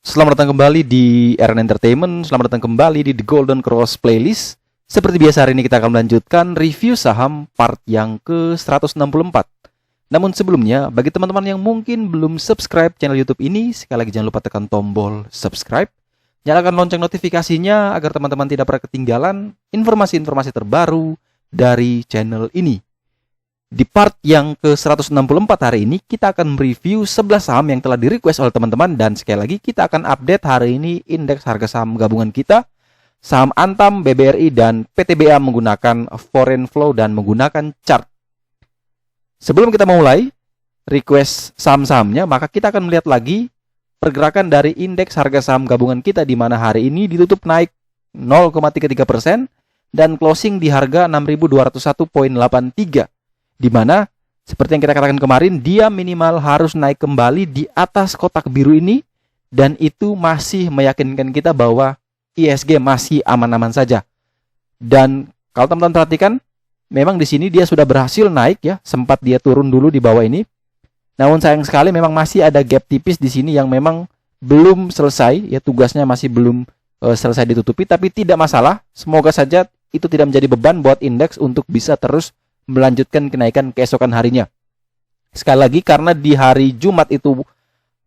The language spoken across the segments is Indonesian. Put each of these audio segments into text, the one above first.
Selamat datang kembali di RN Entertainment. Selamat datang kembali di The Golden Cross Playlist. Seperti biasa hari ini kita akan melanjutkan review saham part yang ke-164. Namun sebelumnya, bagi teman-teman yang mungkin belum subscribe channel YouTube ini, sekali lagi jangan lupa tekan tombol subscribe. Nyalakan lonceng notifikasinya agar teman-teman tidak pernah ketinggalan informasi-informasi terbaru dari channel ini. Di part yang ke-164 hari ini kita akan mereview 11 saham yang telah di-request oleh teman-teman. Dan sekali lagi kita akan update hari ini indeks harga saham gabungan kita, saham Antam, BBRI, dan PTBA menggunakan foreign flow dan menggunakan chart. Sebelum kita memulai request saham-sahamnya, maka kita akan melihat lagi pergerakan dari indeks harga saham gabungan kita, di mana hari ini ditutup naik 0,33% dan closing di harga 6.201,83, di mana seperti yang kita katakan kemarin, dia minimal harus naik kembali di atas kotak biru ini, dan itu masih meyakinkan kita bahwa ISG masih aman-aman saja. Dan kalau teman-teman perhatikan, memang di sini dia sudah berhasil naik ya, sempat dia turun dulu di bawah ini. Namun sayang sekali memang masih ada gap tipis di sini yang memang belum selesai ya, tugasnya masih belum selesai ditutupi, tapi tidak masalah. Semoga saja itu tidak menjadi beban buat indeks untuk bisa terus melanjutkan kenaikan keesokan harinya. Sekali lagi, karena di hari Jumat itu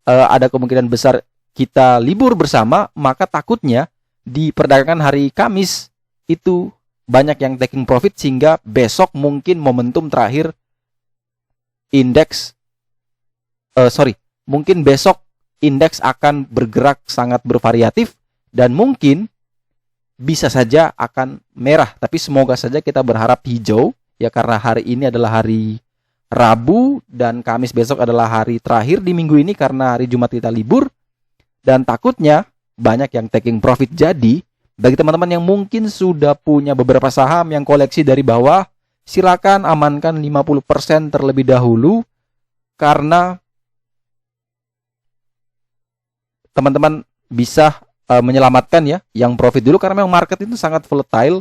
ada kemungkinan besar kita libur bersama, maka takutnya di perdagangan hari Kamis itu banyak yang taking profit, sehingga besok mungkin momentum terakhir indeks mungkin besok indeks akan bergerak sangat bervariatif dan mungkin bisa saja akan merah, tapi semoga saja kita berharap hijau ya, karena hari ini adalah hari Rabu dan Kamis besok adalah hari terakhir di minggu ini karena hari Jumat kita libur, dan takutnya banyak yang taking profit. Jadi bagi teman-teman yang mungkin sudah punya beberapa saham yang koleksi dari bawah, silakan amankan 50% terlebih dahulu, karena teman-teman bisa menyelamatkan ya yang profit dulu, karena memang market itu sangat volatile,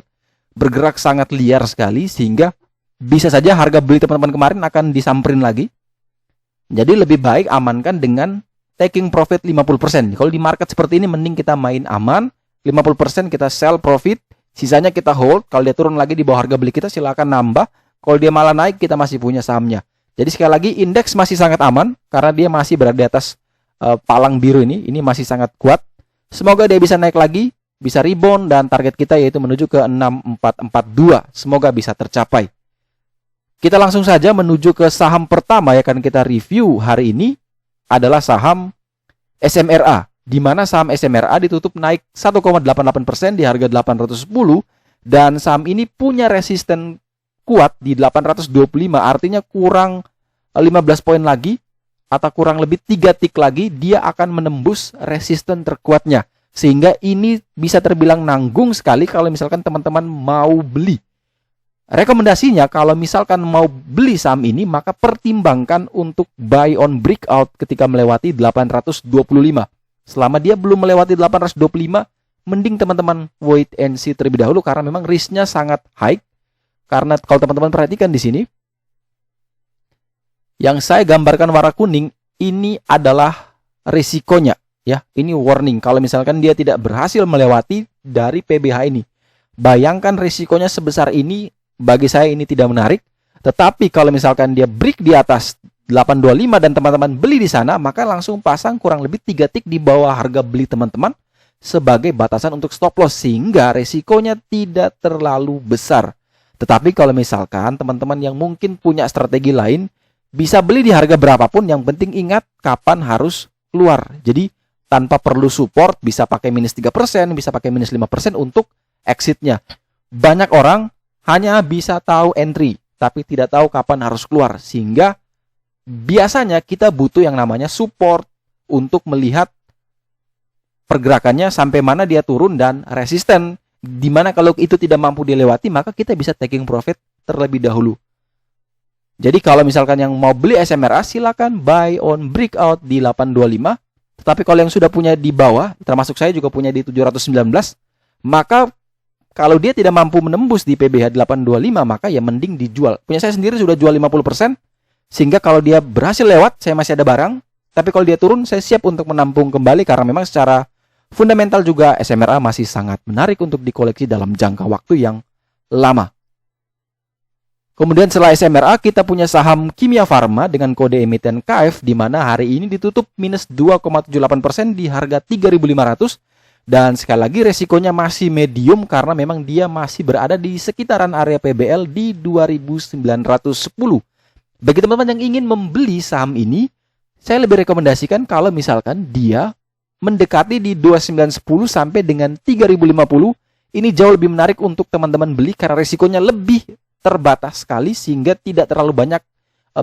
bergerak sangat liar sekali, sehingga bisa saja harga beli teman-teman kemarin akan disamperin lagi. Jadi lebih baik amankan dengan taking profit 50%. Kalau di market seperti ini mending kita main aman, 50% kita sell profit, sisanya kita hold. Kalau dia turun lagi di bawah harga beli kita, silakan nambah. Kalau dia malah naik, kita masih punya sahamnya. Jadi sekali lagi, indeks masih sangat aman karena dia masih berada di atas palang biru ini masih sangat kuat. Semoga dia bisa naik lagi, bisa rebound, dan target kita yaitu menuju ke 6442. Semoga bisa tercapai. Kita langsung saja menuju ke saham pertama yang akan kita review hari ini, adalah saham SMRA, di mana saham SMRA ditutup naik 1,88% di harga 810, dan saham ini punya resisten kuat di 825, artinya kurang 15 poin lagi atau kurang lebih 3 tick lagi dia akan menembus resisten terkuatnya, sehingga ini bisa terbilang nanggung sekali kalau misalkan teman-teman mau beli. Rekomendasinya kalau misalkan mau beli saham ini, maka pertimbangkan untuk buy on breakout ketika melewati 825. Selama dia belum melewati 825, mending teman-teman wait and see terlebih dahulu, karena memang risknya sangat high. Karena kalau teman-teman perhatikan di sini, yang saya gambarkan warna kuning ini adalah risikonya ya. Ini warning kalau misalkan dia tidak berhasil melewati dari PBH ini. Bayangkan risikonya sebesar ini. Bagi saya ini tidak menarik. Tetapi kalau misalkan dia break di atas 825 dan teman-teman beli di sana, maka langsung pasang kurang lebih 3 tick di bawah harga beli teman-teman sebagai batasan untuk stop loss, sehingga resikonya tidak terlalu besar. Tetapi kalau misalkan teman-teman yang mungkin punya strategi lain, bisa beli di harga berapapun, yang penting ingat kapan harus keluar. Jadi tanpa perlu support, bisa pakai minus 3%, bisa pakai minus 5% untuk exitnya. Banyak orang hanya bisa tahu entry, tapi tidak tahu kapan harus keluar. Sehingga biasanya kita butuh yang namanya support untuk melihat pergerakannya sampai mana dia turun, dan resisten, dimana kalau itu tidak mampu dilewati, maka kita bisa taking profit terlebih dahulu. Jadi kalau misalkan yang mau beli SMRA, silakan buy on breakout di 825. Tetapi kalau yang sudah punya di bawah, termasuk saya juga punya di 719, maka kalau dia tidak mampu menembus di PBH 825, maka ya mending dijual. Punya saya sendiri sudah jual 50%, sehingga kalau dia berhasil lewat, saya masih ada barang, Tapi kalau dia turun, saya siap untuk menampung kembali karena memang secara fundamental juga SMRA masih sangat menarik untuk dikoleksi dalam jangka waktu yang lama. Kemudian setelah SMRA kita punya saham Kimia Farma dengan kode emiten KF di mana hari ini ditutup minus 2,78% di harga 3.500 dan sekali lagi resikonya masih medium karena memang dia masih berada di sekitaran area PBL di 2.910. Bagi teman-teman yang ingin membeli saham ini, saya lebih rekomendasikan kalau misalkan dia mendekati di 2.910 sampai dengan 3.050. Ini jauh lebih menarik untuk teman-teman beli karena resikonya lebih terbatas sekali sehingga tidak terlalu banyak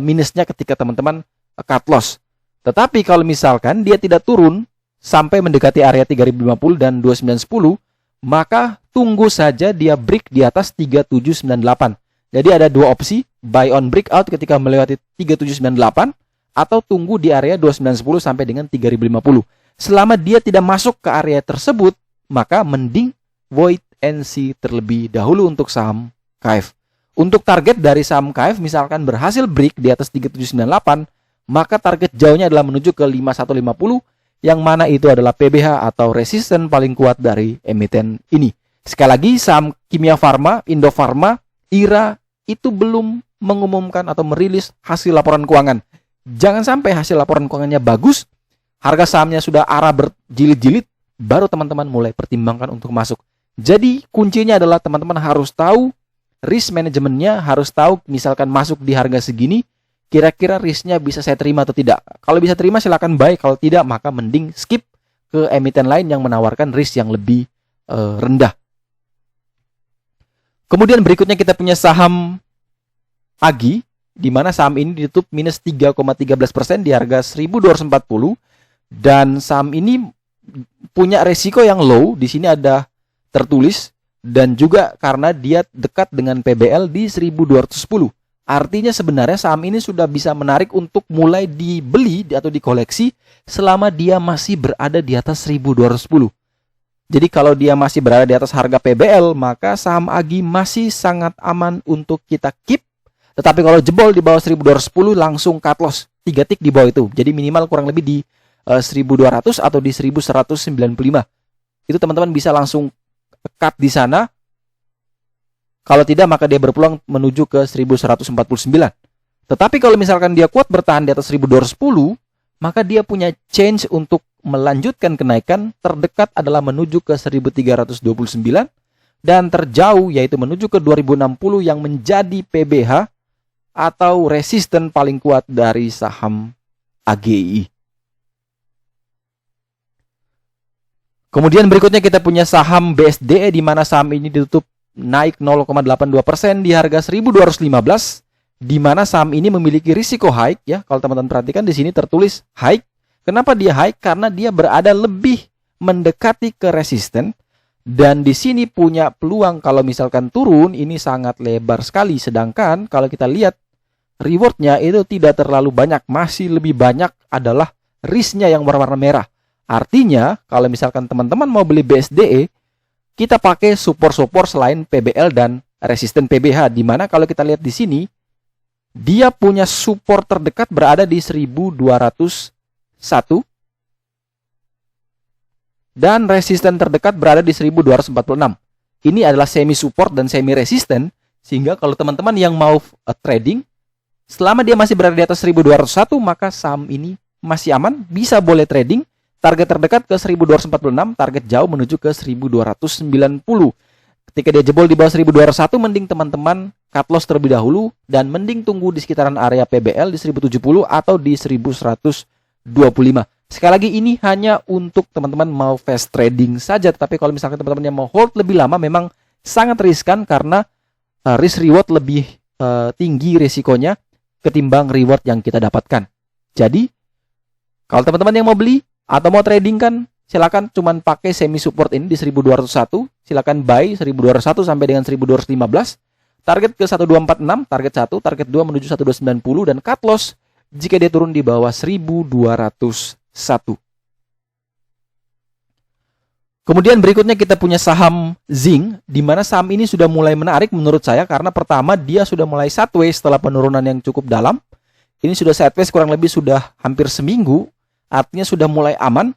minusnya ketika teman-teman cut loss. Tetapi kalau misalkan dia tidak turun sampai mendekati area 3.050 dan 2.910, maka tunggu saja dia break di atas 3.798. Jadi ada dua opsi, buy on breakout ketika melewati 3.798 atau tunggu di area 2.910 sampai dengan 3.050. Selama dia tidak masuk ke area tersebut, maka mending wait and see terlebih dahulu untuk saham KF. Untuk target dari saham KF misalkan berhasil break di atas 3.798, maka target jauhnya adalah menuju ke 5.150 yang mana itu adalah PBH atau resisten paling kuat dari emiten ini. Sekali lagi saham Kimia Farma, Indofarma, IRA itu belum mengumumkan atau merilis hasil laporan keuangan. Jangan sampai hasil laporan keuangannya bagus, harga sahamnya sudah arah berjilid-jilid, baru teman-teman mulai pertimbangkan untuk masuk. Jadi kuncinya adalah teman-teman harus tahu risk manajemennya, harus tahu misalkan masuk di harga segini, kira-kira risknya bisa saya terima atau tidak. Kalau bisa terima silakan buy, kalau tidak maka mending skip ke emiten lain yang menawarkan risk yang lebih rendah. Kemudian berikutnya kita punya saham AGI, di mana saham ini ditutup minus 3,13% di harga 1.240 dan saham ini punya resiko yang low, di sini ada tertulis. Dan juga karena dia dekat dengan PBL di 1.210. Artinya sebenarnya saham ini sudah bisa menarik untuk mulai dibeli atau dikoleksi selama dia masih berada di atas 1.210. Jadi kalau dia masih berada di atas harga PBL, maka saham AGI masih sangat aman untuk kita keep. Tetapi kalau jebol di bawah 1.210 langsung cut loss. 3 tick di bawah itu. Jadi minimal kurang lebih di 1.200 atau di 1.195. Itu teman-teman bisa langsung cut di sana. Kalau tidak maka dia berpeluang menuju ke 1149. Tetapi kalau misalkan dia kuat bertahan di atas 1210, maka dia punya chance untuk melanjutkan kenaikan. Terdekat adalah menuju ke 1329 dan terjauh yaitu menuju ke 2060 yang menjadi PBH atau resisten paling kuat dari saham AGI. Kemudian berikutnya kita punya saham BSDE di mana saham ini ditutup naik 0,82% di harga 1.215, di mana saham ini memiliki risiko high ya. Kalau teman-teman perhatikan di sini tertulis high. Kenapa dia high? Karena dia berada lebih mendekati ke resisten dan di sini punya peluang kalau misalkan turun ini sangat lebar sekali. Sedangkan kalau kita lihat rewardnya itu tidak terlalu banyak, masih lebih banyak adalah risknya yang berwarna merah. Artinya, kalau misalkan teman-teman mau beli BSDE, kita pakai support-support selain PBL dan resisten PBH. Di mana kalau kita lihat di sini, dia punya support terdekat berada di 1.201 dan resisten terdekat berada di 1.246. Ini adalah semi support dan semi resisten, sehingga kalau teman-teman yang mau trading, selama dia masih berada di atas 1.201, maka saham ini masih aman, bisa boleh trading. Target terdekat ke 1.246, target jauh menuju ke 1.290. Ketika dia jebol di bawah 1.201, mending teman-teman cut loss terlebih dahulu dan mending tunggu di sekitaran area PBL di 1.070 atau di 1.125. Sekali lagi ini hanya untuk teman-teman mau fast trading saja, tetapi kalau misalkan teman-teman yang mau hold lebih lama memang sangat riskan karena risk reward lebih tinggi risikonya ketimbang reward yang kita dapatkan. Jadi kalau teman-teman yang mau beli atau mau trading kan silakan cuman pakai semi support ini di 1.201, silakan buy 1.201 sampai dengan 1.215. Target ke 1.246, target 1, target 2 menuju 1.290 dan cut loss jika dia turun di bawah 1.201. Kemudian berikutnya kita punya saham Zinc, di mana saham ini sudah mulai menarik menurut saya karena pertama dia sudah mulai sideways setelah penurunan yang cukup dalam. Ini sudah sideways kurang lebih sudah hampir seminggu. artinya sudah mulai aman,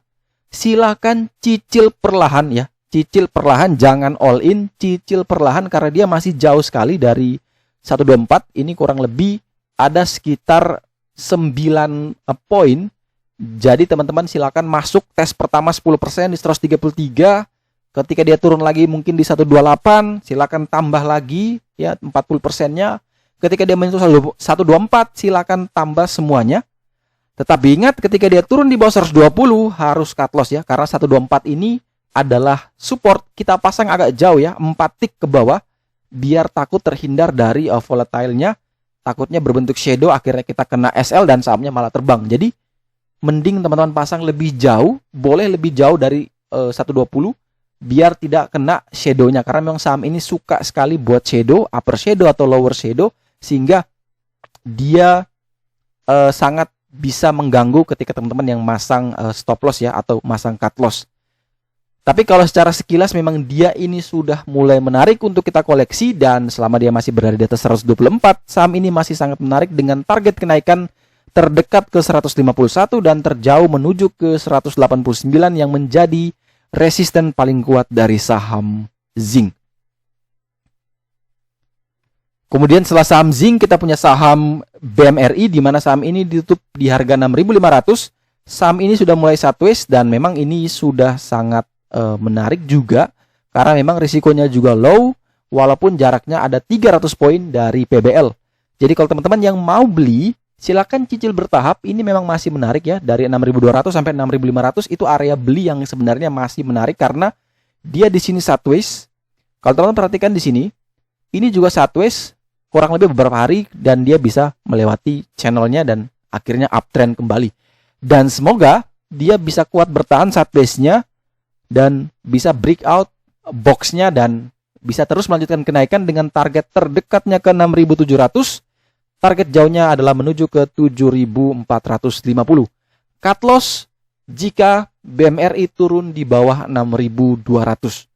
silakan cicil perlahan ya. Cicil perlahan, jangan all in, cicil perlahan karena dia masih jauh sekali dari 124. Ini kurang lebih ada sekitar 9 poin. Jadi teman-teman silakan masuk tes pertama 10% di 133. Ketika dia turun lagi mungkin di 128, silakan tambah lagi ya 40%-nya. Ketika dia menyentuh 124, silakan tambah semuanya. Tetapi ingat ketika dia turun di bawah 120 harus cut loss ya, karena 124 ini adalah support. Kita pasang agak jauh ya, 4 tick ke bawah biar takut terhindar dari volatile-nya. Takutnya berbentuk shadow, akhirnya kita kena SL dan sahamnya malah terbang. Jadi mending teman-teman pasang lebih jauh, boleh lebih jauh dari 120 biar tidak kena shadow-nya, karena memang saham ini suka sekali buat shadow, upper shadow atau lower shadow, sehingga dia sangat bisa mengganggu ketika teman-teman yang masang stop loss ya atau masang cut loss. Tapi kalau secara sekilas memang dia ini sudah mulai menarik untuk kita koleksi, dan selama dia masih berada di atas 124, saham ini masih sangat menarik dengan target kenaikan terdekat ke 151 dan terjauh menuju ke 189 yang menjadi resisten paling kuat dari saham zinc. Kemudian setelah saham zinc kita punya saham BMRI, di mana saham ini ditutup di harga 6.500. Saham ini sudah mulai sideways dan memang ini sudah sangat menarik juga karena memang risikonya juga low walaupun jaraknya ada 300 poin dari PBL. Jadi kalau teman-teman yang mau beli silakan cicil bertahap, ini memang masih menarik ya, dari 6.200 sampai 6.500 itu area beli yang sebenarnya masih menarik karena dia di sini sideways. Kalau teman-teman perhatikan di sini, ini juga sideways kurang lebih beberapa hari dan dia bisa melewati channelnya dan akhirnya uptrend kembali. Dan semoga dia bisa kuat bertahan sideways-nya dan bisa breakout box-nya dan bisa terus melanjutkan kenaikan dengan target terdekatnya ke 6.700. Target jauhnya adalah menuju ke 7.450. Cut loss jika BMRI turun di bawah 6.200.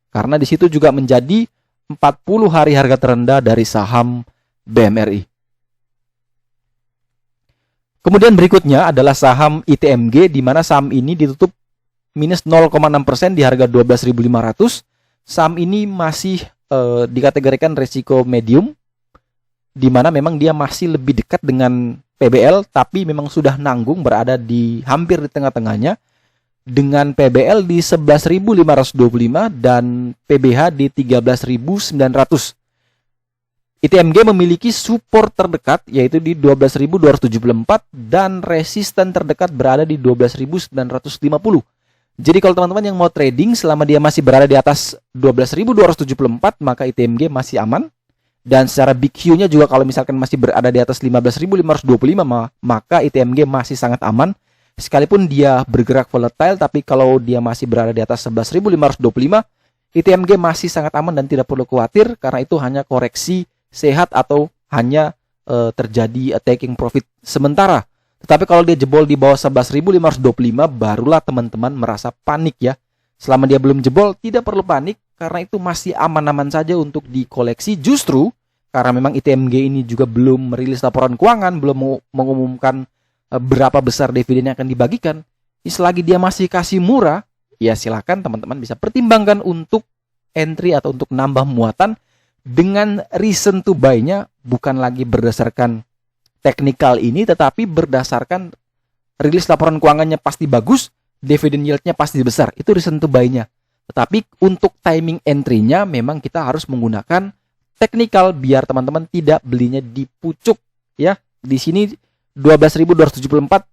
Karena di situ juga menjadi 40 hari harga terendah dari saham BMRI. Kemudian berikutnya adalah saham ITMG, di mana saham ini ditutup minus 0,6% di harga 12.500. Saham ini masih dikategorikan resiko medium, di mana memang dia masih lebih dekat dengan PBL, tapi memang sudah nanggung berada di hampir di tengah-tengahnya dengan PBL di 11.525 dan PBH di 13.900. ITMG memiliki support terdekat yaitu di 12.274 dan resisten terdekat berada di 12.950. Jadi kalau teman-teman yang mau trading selama dia masih berada di atas 12.274 maka ITMG masih aman. Dan secara big Q-nya juga kalau misalkan masih berada di atas 15.525 maka ITMG masih sangat aman. Sekalipun dia bergerak volatile, tapi kalau dia masih berada di atas 11.525 ITMG masih sangat aman dan tidak perlu khawatir karena itu hanya koreksi sehat atau hanya terjadi taking profit sementara. Tetapi kalau dia jebol di bawah 11.525 barulah teman-teman merasa panik ya. Selama dia belum jebol tidak perlu panik karena itu masih aman-aman saja untuk dikoleksi. Justru karena memang ITMG ini juga belum merilis laporan keuangan, belum mengumumkan berapa besar dividen yang akan dibagikan. Selagi dia masih kasih murah, ya silakan teman-teman bisa pertimbangkan untuk entry atau untuk nambah muatan dengan reason to buy-nya bukan lagi berdasarkan teknikal ini, tetapi berdasarkan rilis laporan keuangannya pasti bagus, dividend yield-nya pasti besar. Itu reason to buy-nya. Tetapi untuk timing entry-nya memang kita harus menggunakan teknikal biar teman-teman tidak belinya di pucuk ya. Di sini 12.274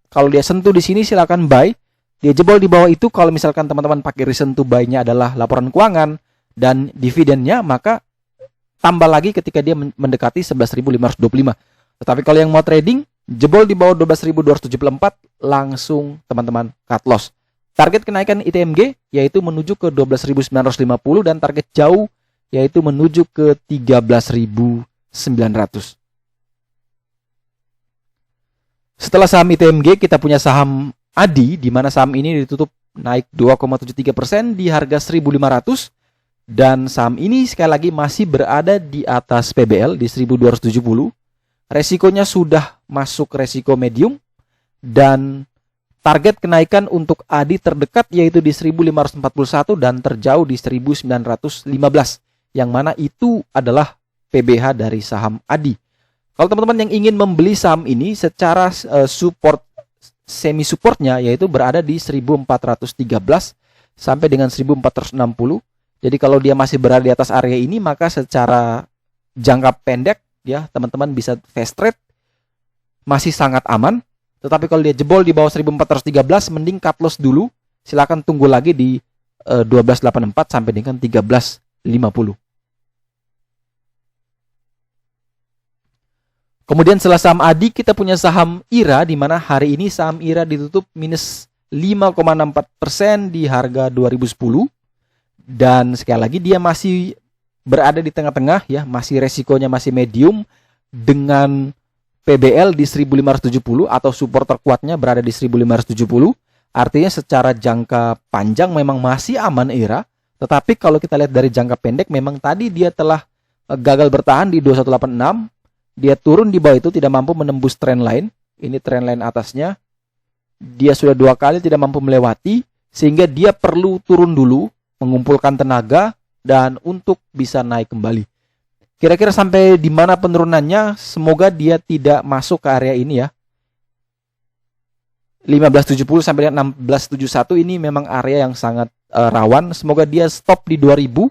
kalau dia sentuh di sini silakan buy. Dia jebol di bawah itu kalau misalkan teman-teman pakai reason to buy-nya adalah laporan keuangan dan dividennya maka tambah lagi ketika dia mendekati 11.525. Tetapi kalau yang mau trading, jebol di bawah 12.274, langsung teman-teman cut loss. Target kenaikan ITMG yaitu menuju ke 12.950 dan target jauh yaitu menuju ke 13.900. Setelah saham ITMG, kita punya saham ADI, di mana saham ini ditutup naik 2,73% di harga 1.500. Dan saham ini sekali lagi masih berada di atas PBL di 1.270. Resikonya sudah masuk resiko medium dan Target kenaikan untuk ADI terdekat yaitu di 1541 dan terjauh di 1915, yang mana itu adalah PBH dari saham ADI. Kalau teman-teman yang ingin membeli saham ini secara support semi supportnya yaitu berada di 1413 sampai dengan 1460. Jadi kalau dia masih berada di atas area ini, maka secara jangka pendek ya teman-teman bisa fast trade, masih sangat aman. Tetapi kalau dia jebol di bawah 1413, mending cut loss dulu. Silakan tunggu lagi di 1284 sampai dengan 1350. Kemudian setelah saham ADI, kita punya saham IRA, di mana hari ini saham IRA ditutup minus 5,64% di harga 2010. Dan sekali lagi dia masih berada di tengah-tengah ya, masih resikonya masih medium dengan PBL di 1570 atau support terkuatnya berada di 1570. Artinya secara jangka panjang memang masih aman IRA. Tetapi kalau kita lihat dari jangka pendek, memang tadi dia telah gagal bertahan di 2186. Dia turun di bawah itu, tidak mampu menembus trend line. Ini trend line atasnya. Dia sudah 2 kali tidak mampu melewati, sehingga dia perlu turun dulu, mengumpulkan tenaga, dan untuk bisa naik kembali. Kira-kira sampai di mana penurunannya? Semoga dia tidak masuk ke area ini ya. 1570 sampai dengan 1671 ini memang area yang sangat rawan. Semoga dia stop di 2000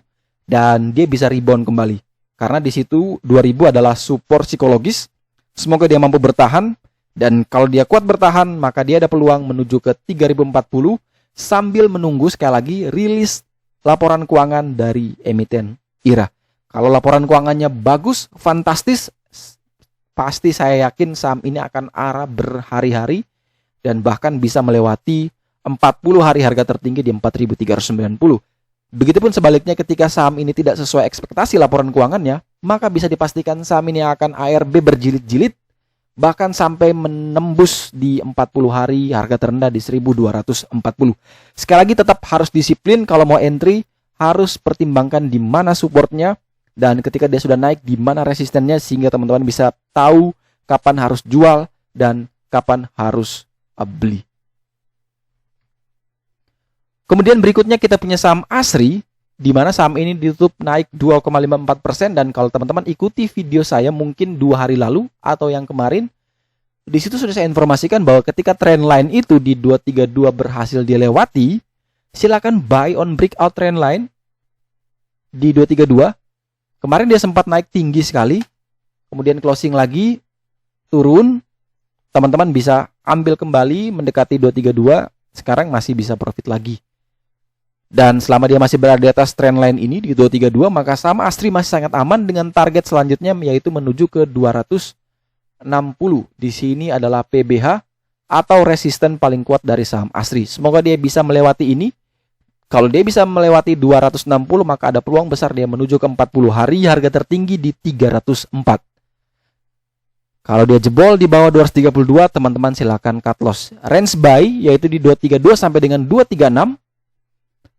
dan dia bisa rebound kembali. Karena di situ 2000 adalah support psikologis. Semoga dia mampu bertahan. Dan kalau dia kuat bertahan, maka dia ada peluang menuju ke 3040 sambil menunggu sekali lagi rilis laporan keuangan dari emiten IRA. Kalau laporan keuangannya bagus, fantastis, pasti saya yakin saham ini akan arah berhari-hari dan bahkan bisa melewati 40 hari harga tertinggi di 4.390. Begitupun sebaliknya, ketika saham ini tidak sesuai ekspektasi laporan keuangannya, maka bisa dipastikan saham ini akan ARB berjilid-jilid, bahkan sampai menembus di 40 hari harga terendah di 1240. Sekali lagi tetap harus disiplin kalau mau entry, harus pertimbangkan di mana supportnya, dan ketika dia sudah naik, di mana resistennya, sehingga teman-teman bisa tahu kapan harus jual dan kapan harus beli. Kemudian berikutnya kita punya saham ASRI, di mana saham ini ditutup naik 2,54%, dan kalau teman-teman ikuti video saya mungkin 2 hari lalu atau yang kemarin, di situ sudah saya informasikan bahwa ketika trend line itu di 232 berhasil dilewati, silakan buy on breakout trend line di 232. Kemarin dia sempat naik tinggi sekali, kemudian closing lagi, turun, teman-teman bisa ambil kembali mendekati 232, sekarang masih bisa profit lagi. Dan selama dia masih berada di atas trendline ini di 232, maka saham ASRI masih sangat aman dengan target selanjutnya yaitu menuju ke 260. Di sini adalah PBH atau resisten paling kuat dari saham ASRI. Semoga dia bisa melewati ini. Kalau dia bisa melewati 260, maka ada peluang besar dia menuju ke 40 hari harga tertinggi di 304. Kalau dia jebol di bawah 232, teman-teman silakan cut loss. Range buy yaitu di 232 sampai dengan 236.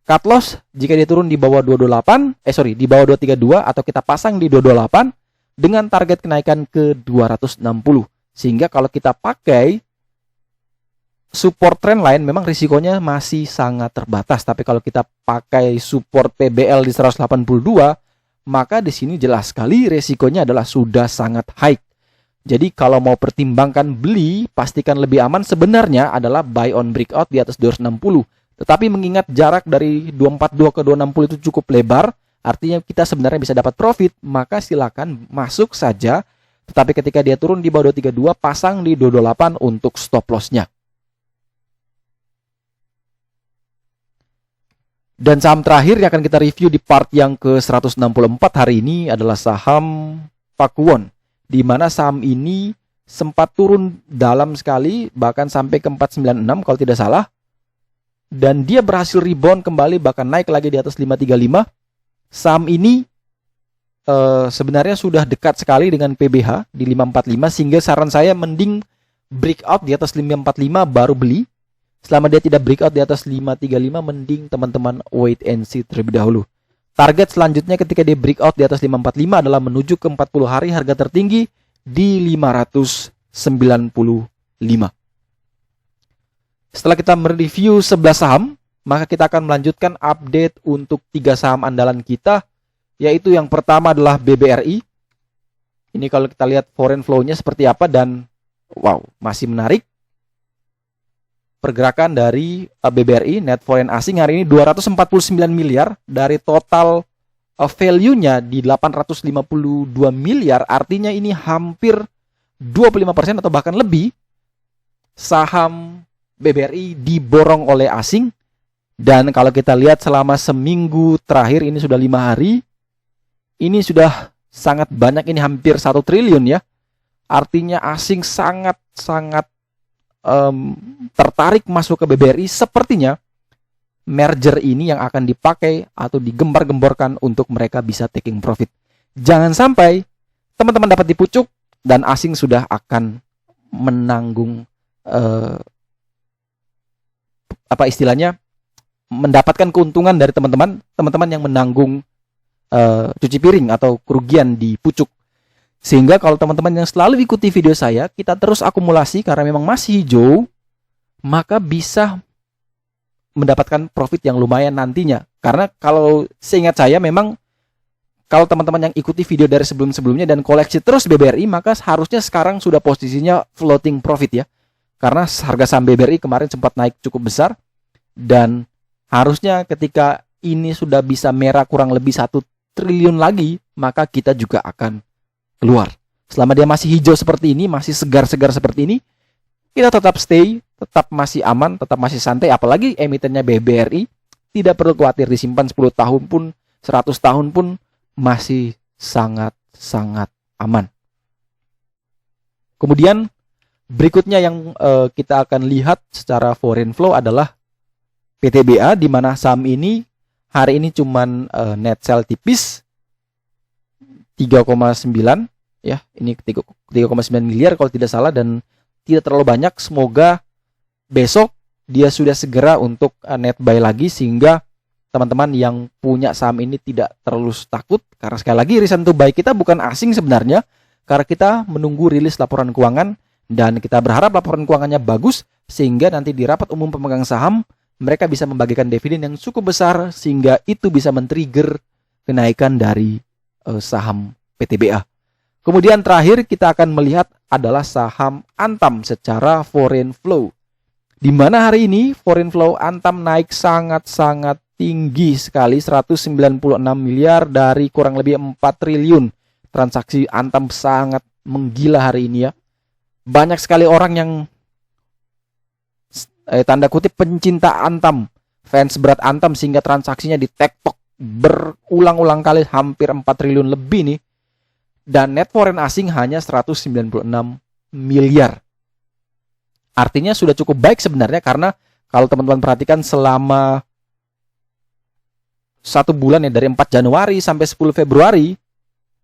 Cut loss jika dia turun di bawah 228, di bawah 232 atau kita pasang di 228 dengan target kenaikan ke 260. Sehingga kalau kita pakai support trend line memang risikonya masih sangat terbatas, tapi kalau kita pakai support PBL di 182, maka di sini jelas sekali risikonya adalah sudah sangat high. Jadi kalau mau pertimbangkan beli, pastikan lebih aman sebenarnya adalah buy on breakout di atas 260. Tetapi mengingat jarak dari 242 ke 260 itu cukup lebar, artinya kita sebenarnya bisa dapat profit, maka silakan masuk saja. Tetapi ketika dia turun di bawah 232, pasang di 228 untuk stop loss-nya. Dan saham terakhir yang akan kita review di part yang ke-164 hari ini adalah saham Pakuwon, di mana saham ini sempat turun dalam sekali, bahkan sampai ke 496 kalau tidak salah. Dan dia berhasil rebound kembali, bahkan naik lagi di atas 535. Saham ini sebenarnya sudah dekat sekali dengan PBH di 545, sehingga saran saya mending breakout di atas 545 baru beli. Selama dia tidak breakout di atas 535, mending teman-teman wait and see terlebih dahulu. Target selanjutnya ketika dia breakout di atas 545 adalah menuju ke 40 hari harga tertinggi di 595. Setelah kita mereview 11 saham, maka kita akan melanjutkan update untuk 3 saham andalan kita, yaitu yang pertama adalah BBRI. Ini kalau kita lihat foreign flow-nya seperti apa, dan wow, masih menarik. Pergerakan dari BBRI, net foreign asing hari ini 249 miliar dari total value-nya di 852 miliar, artinya ini hampir 25% atau bahkan lebih saham BBRI diborong oleh asing. Dan kalau kita lihat selama seminggu terakhir, ini sudah 5 hari, ini sudah sangat banyak, ini hampir 1 triliun ya. Artinya asing sangat-sangat tertarik masuk ke BBRI. Sepertinya merger ini yang akan dipakai atau digembar-gemborkan untuk mereka bisa taking profit. Jangan sampai teman-teman dapat dipucuk dan asing sudah akan menanggung apa istilahnya, mendapatkan keuntungan dari teman-teman yang menanggung cuci piring atau kerugian di pucuk. Sehingga kalau teman-teman yang selalu ikuti video saya, kita terus akumulasi karena memang masih hijau, maka bisa mendapatkan profit yang lumayan nantinya. Karena kalau seingat saya, memang kalau teman-teman yang ikuti video dari sebelum-sebelumnya dan koleksi terus BBRI, maka harusnya sekarang sudah posisinya floating profit ya. Karena harga saham BBRI kemarin sempat naik cukup besar, dan harusnya ketika ini sudah bisa merah kurang lebih 1 triliun lagi, maka kita juga akan keluar. Selama dia masih hijau seperti ini, masih segar-segar seperti ini, kita tetap stay, tetap masih aman, tetap masih santai. Apalagi emitennya BBRI, tidak perlu khawatir, disimpan 10 tahun pun, 100 tahun pun masih sangat-sangat aman. Kemudian berikutnya yang kita akan lihat secara foreign flow adalah PTBA, di mana saham ini hari ini cuman net sell tipis 3,9 ya, ini 3,9 miliar kalau tidak salah, dan tidak terlalu banyak. Semoga besok dia sudah segera untuk net buy lagi, sehingga teman-teman yang punya saham ini tidak terlalu takut. Karena sekali lagi reason to buy kita bukan asing sebenarnya, karena kita menunggu rilis laporan keuangan, dan kita berharap laporan keuangannya bagus sehingga nanti di rapat umum pemegang saham mereka bisa membagikan dividen yang cukup besar, sehingga itu bisa men-trigger kenaikan dari saham PTBA. Kemudian terakhir kita akan melihat adalah saham Antam secara foreign flow, di mana hari ini foreign flow Antam naik sangat-sangat tinggi sekali, 196 miliar dari kurang lebih 4 triliun. Transaksi Antam sangat menggila hari ini ya. Banyak sekali orang yang tanda kutip pencinta Antam, fans berat Antam, sehingga transaksinya di TikTok berulang-ulang kali, hampir 4 triliun lebih nih. Dan net foreign asing hanya 196 miliar. Artinya sudah cukup baik sebenarnya, karena kalau teman-teman perhatikan selama 1 bulan ya, dari 4 Januari sampai 10 Februari,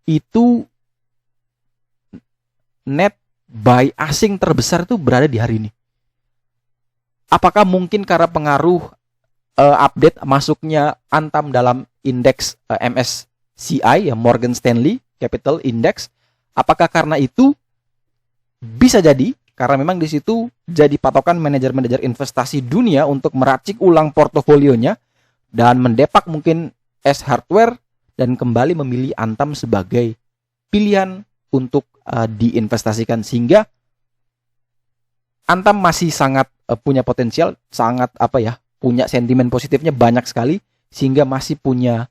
itu net buy asing terbesar itu berada di hari ini. Apakah mungkin karena pengaruh update masuknya Antam dalam indeks MSCI ya, Morgan Stanley Capital Index? Apakah karena itu? Bisa jadi, karena memang di situ jadi patokan manajer-manajer investasi dunia untuk meracik ulang portofolionya dan mendepak mungkin S Hardware dan kembali memilih Antam sebagai pilihan untuk diinvestasikan, sehingga Antam masih sangat punya potensial, sangat punya sentimen positifnya banyak sekali, sehingga masih punya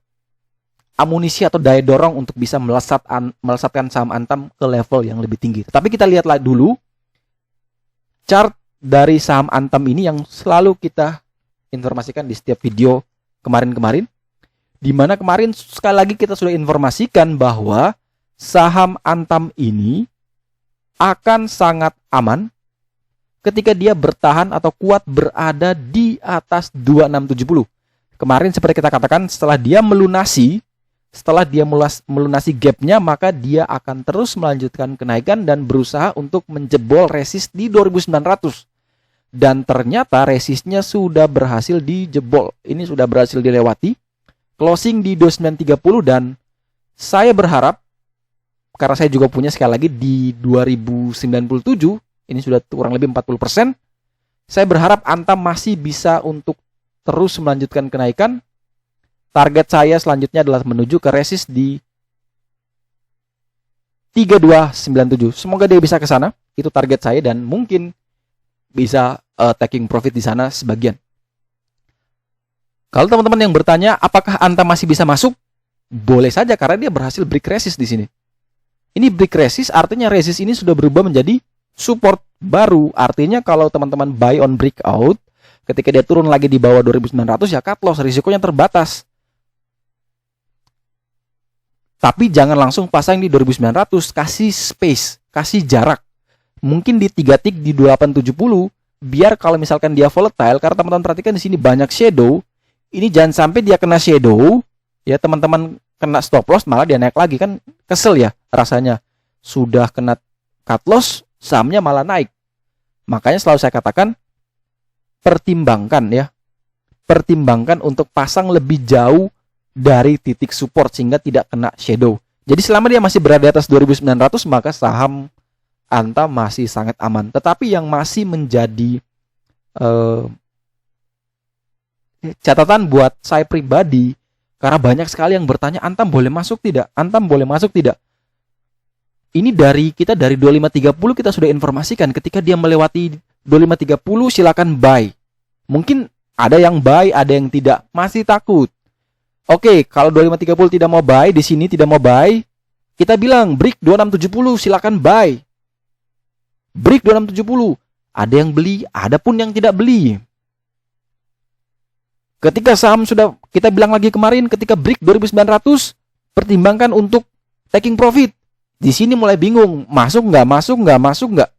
amunisi atau daya dorong untuk bisa melesatkan saham Antam ke level yang lebih tinggi. Tapi kita lihatlah dulu chart dari saham Antam ini yang selalu kita informasikan di setiap video kemarin-kemarin, di mana kemarin sekali lagi kita sudah informasikan bahwa saham Antam ini akan sangat aman ketika dia bertahan atau kuat berada di atas 2670. Kemarin seperti kita katakan, setelah dia melunasi gapnya, maka dia akan terus melanjutkan kenaikan dan berusaha untuk menjebol resist di 2900. Dan ternyata resistnya sudah berhasil dijebol. Ini sudah berhasil dilewati. Closing di 2930, dan saya berharap, karena saya juga punya sekali lagi di 2097, ini sudah kurang lebih 40%. Saya berharap Antam masih bisa untuk terus melanjutkan kenaikan. Target saya selanjutnya adalah menuju ke resist di 3297. Semoga dia bisa ke sana. Itu target saya dan mungkin bisa taking profit di sana sebagian. Kalau teman-teman yang bertanya apakah Antam masih bisa masuk? Boleh saja karena dia berhasil break resist di sini. Ini break resist artinya resist ini sudah berubah menjadi support baru. Artinya kalau teman-teman buy on breakout, ketika dia turun lagi di bawah 2900 ya cut loss, risikonya terbatas. Tapi jangan langsung pasang di 2900, kasih space, kasih jarak. Mungkin di 3 tick di 2870 biar kalau misalkan dia volatile, karena teman-teman perhatikan di sini banyak shadow. Ini jangan sampai dia kena shadow, ya teman-teman kena stop loss malah dia naik lagi, kan kesel ya rasanya. Sudah kena cut loss, sahamnya malah naik. Makanya selalu saya katakan pertimbangkan ya. Pertimbangkan untuk pasang lebih jauh dari titik support sehingga tidak kena shadow. Jadi selama dia masih berada di atas 2900 maka saham Antam masih sangat aman. Tetapi yang masih menjadi catatan buat saya pribadi, karena banyak sekali yang bertanya Antam boleh masuk tidak? Antam boleh masuk tidak? Ini kita dari 2530 kita sudah informasikan ketika dia melewati 2530 silakan buy. Mungkin ada yang buy, ada yang tidak, masih takut. Oke, kalau 2530 tidak mau buy, di sini tidak mau buy, kita bilang break 2670 silakan buy. Break 2670, ada yang beli, ada pun yang tidak beli. Ketika saham sudah, kita bilang lagi kemarin, ketika break 2900, pertimbangkan untuk taking profit. Di sini mulai bingung, masuk nggak, masuk nggak, masuk nggak.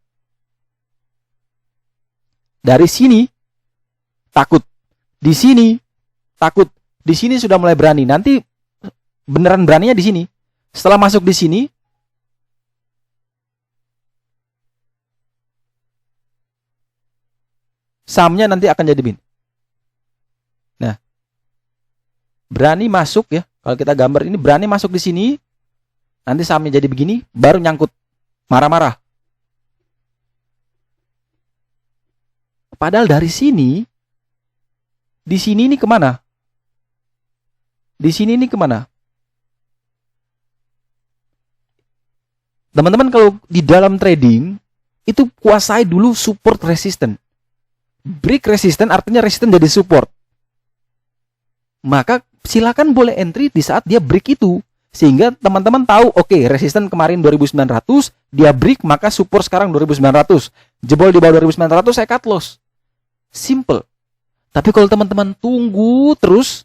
Dari sini, takut. Di sini, takut. Di sini sudah mulai berani. Nanti beneran beraninya di sini. Setelah masuk di sini, sahamnya nanti akan jadi bin. Nah, berani masuk ya. Kalau kita gambar ini berani masuk di sini, nanti sahamnya jadi begini, baru nyangkut, marah-marah. Padahal dari sini, di sini ini kemana? Di sini ini kemana? Teman-teman kalau di dalam trading, itu kuasai dulu support resistance. Break resistance artinya resistance jadi support. Maka silakan boleh entry di saat dia break itu. Sehingga teman-teman tahu, oke, resistance kemarin 2900, dia break maka support sekarang 2900. Jebol di bawah 2900 saya cut loss. Simple. Tapi kalau teman-teman tunggu terus,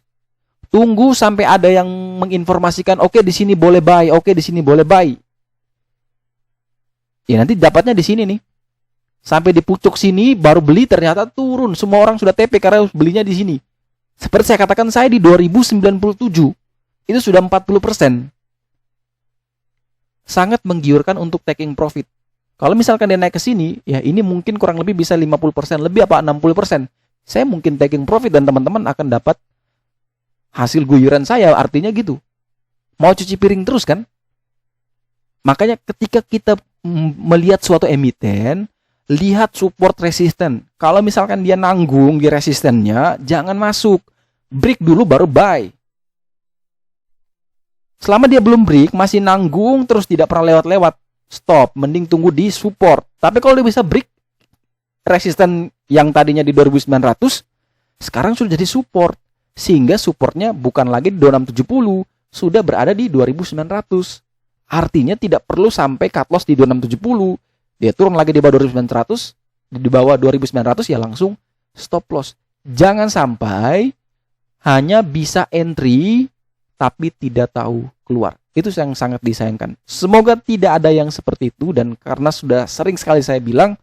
tunggu sampai ada yang menginformasikan, oke di sini boleh buy, oke di sini boleh buy. Ya nanti dapatnya di sini nih. Sampai di pucuk sini baru beli ternyata turun. Semua orang sudah TP karena belinya di sini. Seperti saya katakan saya di 2097 itu sudah 40%. Sangat menggiurkan untuk taking profit. Kalau misalkan dia naik ke sini, ya ini mungkin kurang lebih bisa 50% lebih apa 60%. Saya mungkin taking profit dan teman-teman akan dapat hasil guyuran saya, artinya gitu. Mau cuci piring terus kan? Makanya ketika kita melihat suatu emiten, lihat support resisten. Kalau misalkan dia nanggung di resistennya, jangan masuk. Break dulu baru buy. Selama dia belum break, masih nanggung terus tidak pernah lewat-lewat, stop. Mending tunggu di support. Tapi kalau dia bisa break resisten yang tadinya di 2900, sekarang sudah jadi support. Sehingga supportnya bukan lagi di 2670, sudah berada di 2900. Artinya tidak perlu sampai cut loss di 2670. Dia turun lagi di bawah 2900, di bawah 2900 ya langsung stop loss. Jangan sampai hanya bisa entry tapi tidak tahu keluar. Itu yang sangat disayangkan. Semoga tidak ada yang seperti itu, dan karena sudah sering sekali saya bilang,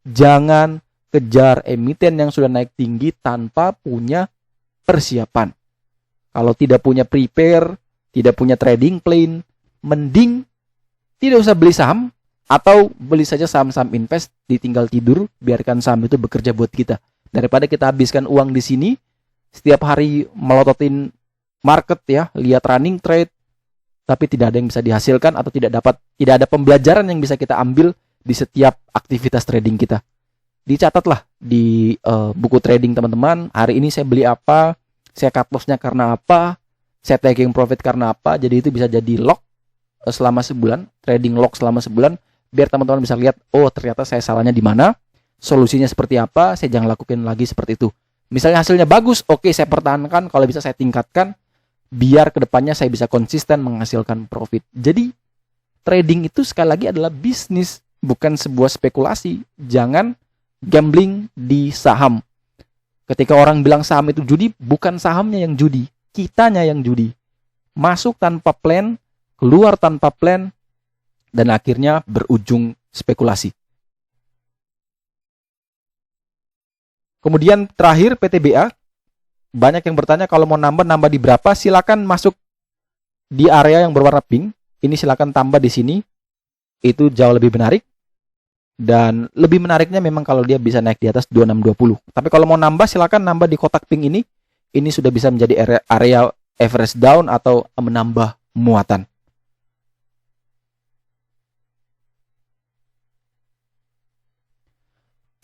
jangan kejar emiten yang sudah naik tinggi tanpa punya persiapan. Kalau tidak punya prepare, tidak punya trading plan, mending tidak usah beli saham, atau beli saja saham-saham invest, ditinggal tidur, biarkan saham itu bekerja buat kita. Daripada kita habiskan uang di sini, setiap hari melototin market ya, lihat running trade, tapi tidak ada yang bisa dihasilkan atau tidak ada pembelajaran yang bisa kita ambil di setiap aktivitas trading kita. dicatatlah di buku trading teman-teman. Hari ini saya beli apa, saya cut loss-nya karena apa, saya taking profit karena apa. Jadi itu bisa jadi log selama sebulan, trading log selama sebulan, biar teman-teman bisa lihat, oh ternyata saya salahnya di mana, solusinya seperti apa, saya jangan lakukan lagi seperti itu. Misalnya hasilnya bagus, oke saya pertahankan, kalau bisa saya tingkatkan, biar kedepannya saya bisa konsisten menghasilkan profit. Jadi trading itu sekali lagi adalah bisnis, bukan sebuah spekulasi. Jangan gambling di saham. Ketika orang bilang saham itu judi, bukan sahamnya yang judi, kitanya yang judi. Masuk tanpa plan, keluar tanpa plan, dan akhirnya berujung spekulasi. Kemudian terakhir PTBA, banyak yang bertanya kalau mau nambah di berapa, silakan masuk di area yang berwarna pink. Ini silakan tambah di sini. Itu jauh lebih menarik. Dan lebih menariknya memang kalau dia bisa naik di atas 2620. Tapi kalau mau nambah silakan nambah di kotak pink ini. Ini sudah bisa menjadi area average down atau menambah muatan.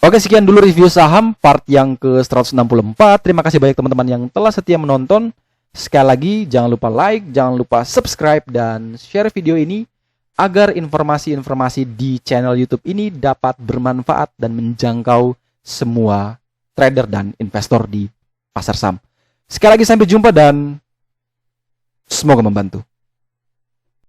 Oke, sekian dulu review saham part yang ke-164. Terima kasih banyak teman-teman yang telah setia menonton. Sekali lagi, jangan lupa like, jangan lupa subscribe, dan share video ini agar informasi-informasi di channel YouTube ini dapat bermanfaat dan menjangkau semua trader dan investor di pasar saham. Sekali lagi sampai jumpa dan semoga membantu.